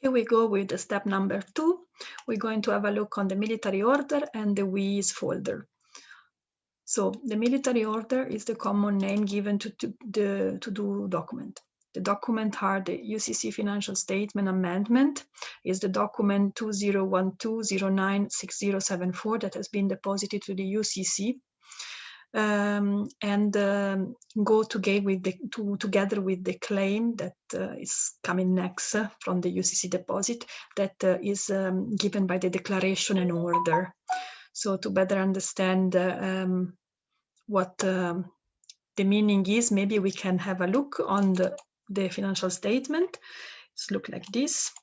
Here we go with the step number 2. We're going to have a look on the military order and the WIS folder. So the military order is the common name given to the to-do document. The document are the UCC Financial Statement Amendment, is the document 2012096074 that has been deposited to the UCC. Go together with the claim that is coming next from the UCC deposit that is given by the declaration and order. So to better understand what the meaning is, maybe we can have a look on the financial statement. It's look like this.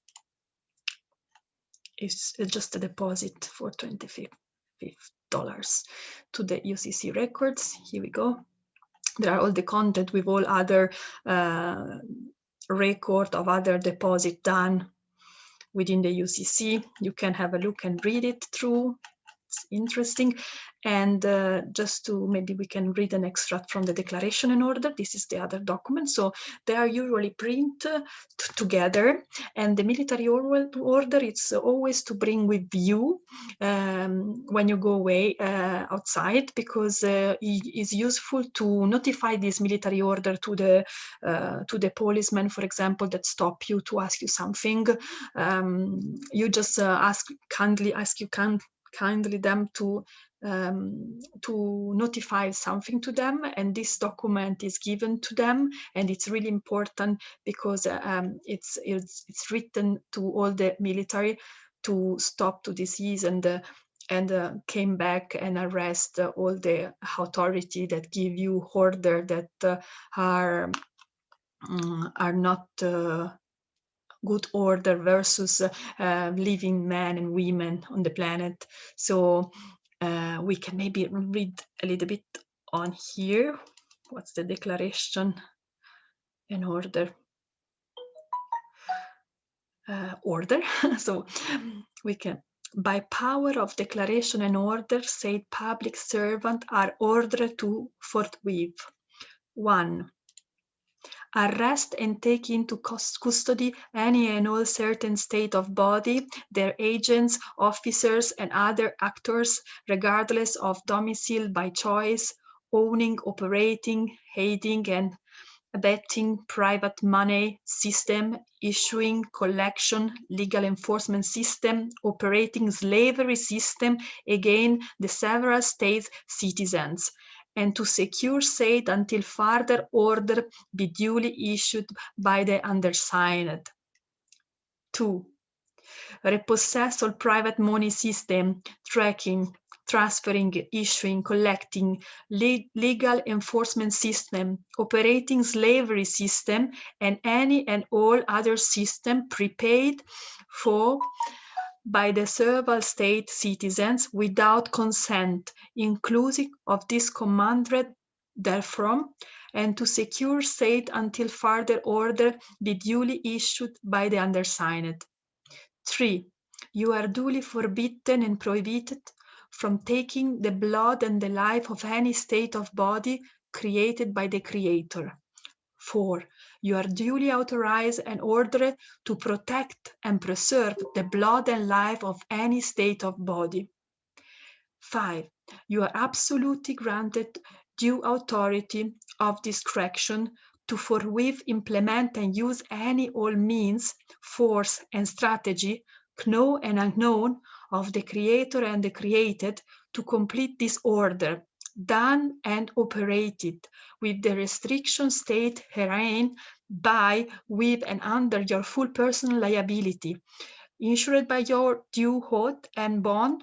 It's just a deposit for $25 to the UCC records. Here we go. There are all the content with all other record of other deposit done within the UCC. You can have a look and read it through. It's interesting. And just to maybe we can read an extract from the declaration and order. This is the other document. So they are usually printed together, and the military order it's always to bring with you when you go away outside, because it is useful to notify this military order to the policeman, for example, that stop you to ask you something. You just kindly them to notify something to them, and this document is given to them, and it's really important because it's written to all the military to stop to disease and came back and arrest all the authority that give you order that are not good order versus living men and women on the planet. So we can maybe read a little bit on here. What's the declaration and order? So we can, by power of declaration and order, said public servant are ordered to forthwith: 1. Arrest and take into custody any and all certain state of body, their agents, officers, and other actors, regardless of domicile, by choice, owning, operating, aiding, and abetting private money system, issuing, collection, legal enforcement system, operating slavery system, again, the several states' citizens, and to secure said until further order be duly issued by the undersigned. 2. Repossess all private money system, tracking, transferring, issuing, collecting, legal enforcement system, operating slavery system, and any and all other system prepaid for by the several state citizens without consent, inclusive of this commanded therefrom, and to secure said until further order be duly issued by the undersigned. 3. You are duly forbidden and prohibited from taking the blood and the life of any state of body created by the Creator. 4. You are duly authorized and ordered to protect and preserve the blood and life of any state of body. 5. You are absolutely granted due authority of discretion to forthwith implement and use any all means, force, and strategy, known and unknown, of the Creator and the created to complete this order, done and operated with the restriction state herein by, with, and under your full personal liability, insured by your due oath and bond,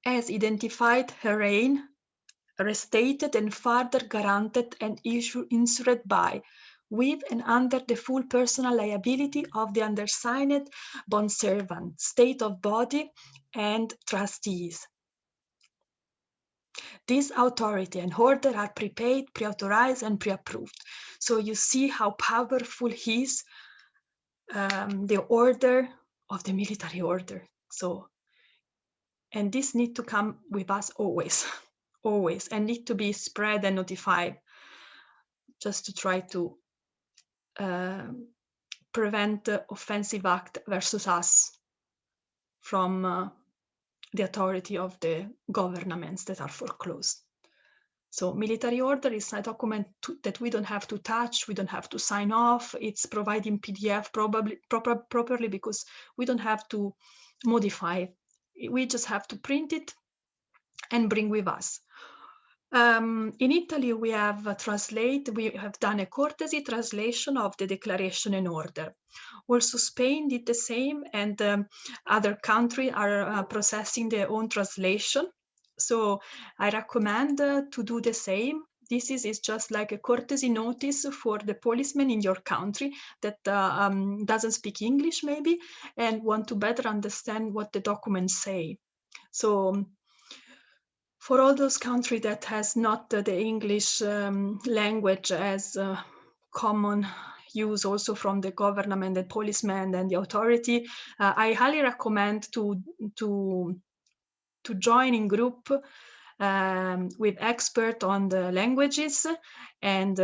as identified herein, restated and further granted and insured by, with and under the full personal liability of the undersigned bondservant, state of body, and trustees. This authority and order are prepaid, pre-authorized, and pre-approved. So you see how powerful is the order of the military order. So, and this need to come with us always, always, and need to be spread and notified, just to try to prevent offensive act versus us from the authority of the governments that are foreclosed. So military order is a document that we don't have to touch, we don't have to sign off. It's provided in PDF properly because we don't have to modify it. We just have to print it and bring with us. In Italy, we have done a courtesy translation of the Declaration and Order. Also, Spain did the same, and other countries are processing their own translation. So I recommend to do the same. This is just like a courtesy notice for the policeman in your country that doesn't speak English maybe and want to better understand what the documents say. So for all those countries that has not the English language as common use also from the government, the policemen and the authority, I highly recommend to join in group with expert on the languages and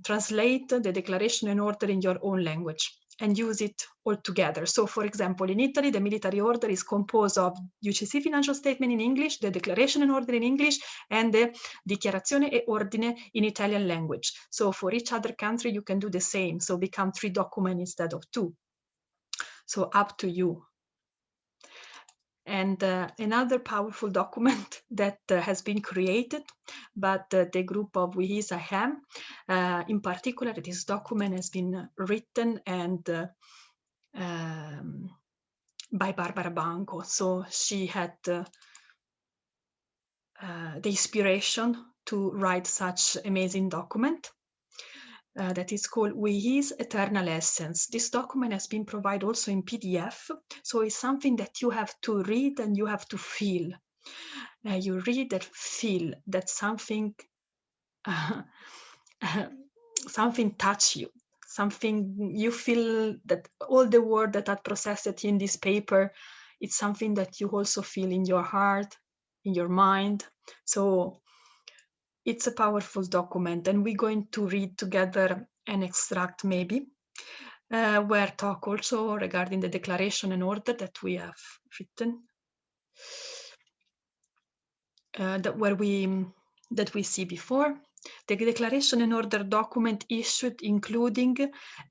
translate the Declaration and Order in your own language and use it all together. So for example, in Italy, the military order is composed of UCC financial statement in English, the Declaration and Order in English, and the Dichiarazione e Ordine in Italian language. So for each other country, you can do the same. So become 3 documents instead of 2. So up to you. And another powerful document that has been created, but the group of WIHIS IHAM, in particular, this document has been written and by Barbara Banco. So she had the inspiration to write such amazing document. That is called WIHIS Eternal Essence. This document has been provided also in PDF, so it's something that you have to read and you have to feel. You read and feel that something something touch you, something you feel that all the words that are processed in this paper, it's something that you also feel in your heart, in your mind. So it's a powerful document, and we're going to read together an extract maybe, where talk also regarding the Declaration and Order that we have written, that we see before. The Declaration and Order document issued including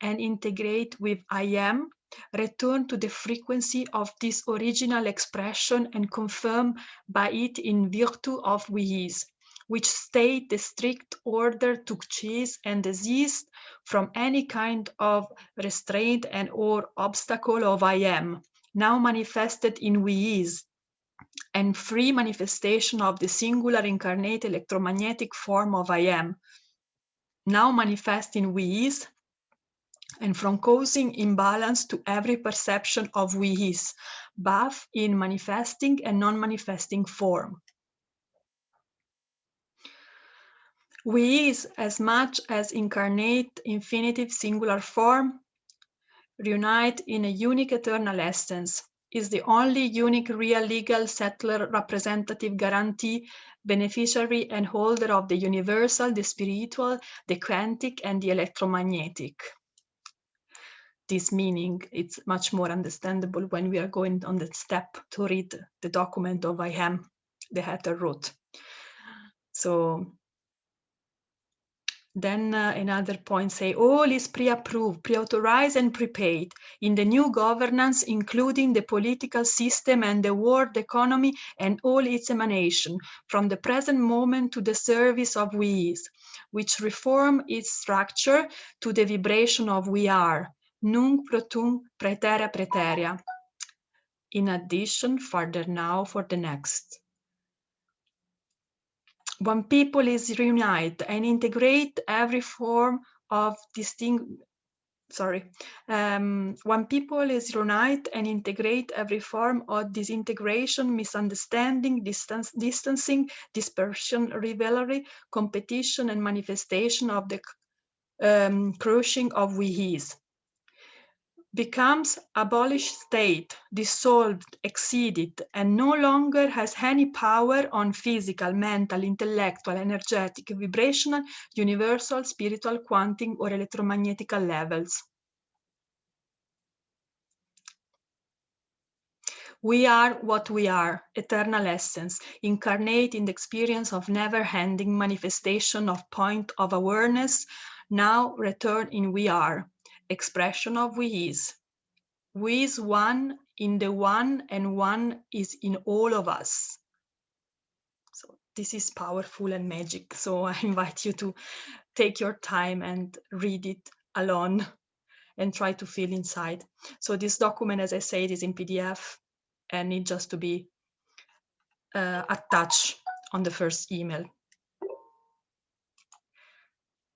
and integrate with IM, return to the frequency of this original expression and confirm by it in virtue of WIHIS, which state the strict order to cease and desist from any kind of restraint and or obstacle of IM, now manifested in WIHIS, and free manifestation of the singular incarnate electromagnetic form of IM, now manifest in WIHIS, and from causing imbalance to every perception of WIHIS, both in manifesting and non-manifesting form. WIHIS, as much as incarnate infinitive singular form, reunite in a unique eternal essence, is the only unique real legal settler representative guarantee, beneficiary and holder of the universal, the spiritual, the quantic and the electromagnetic. This meaning, it's much more understandable when we are going on the step to read the document of IM, the Hatter wrote. So then another point say, all is pre-approved, pre-authorized and prepaid in the new governance, including the political system and the world economy and all its emanation, from the present moment to the service of WIHIS, which reform its structure to the vibration of we are, nunc pro tunc praeterea praeterea. In addition, further now for the next. One people is reunite and integrate every form of one people is reunite and integrate every form of disintegration, misunderstanding, distancing, dispersion, rivalry, competition, and manifestation of the crushing of WIHIS. Becomes abolished state, dissolved, exceeded, and no longer has any power on physical, mental, intellectual, energetic, vibrational, universal, spiritual, quantum, or electromagnetical levels. We are what we are, eternal essence, incarnate in the experience of never-ending manifestation of point of awareness, now return in we are, expression of we is. We is one in the one, and one is in all of us. So this is powerful and magic. So I invite you to take your time and read it alone and try to feel inside. So this document, as I said, is in PDF and needs just to be attached on the first email.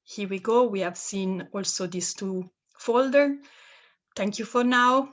Here we go. We have seen also these two folders. Thank you for now.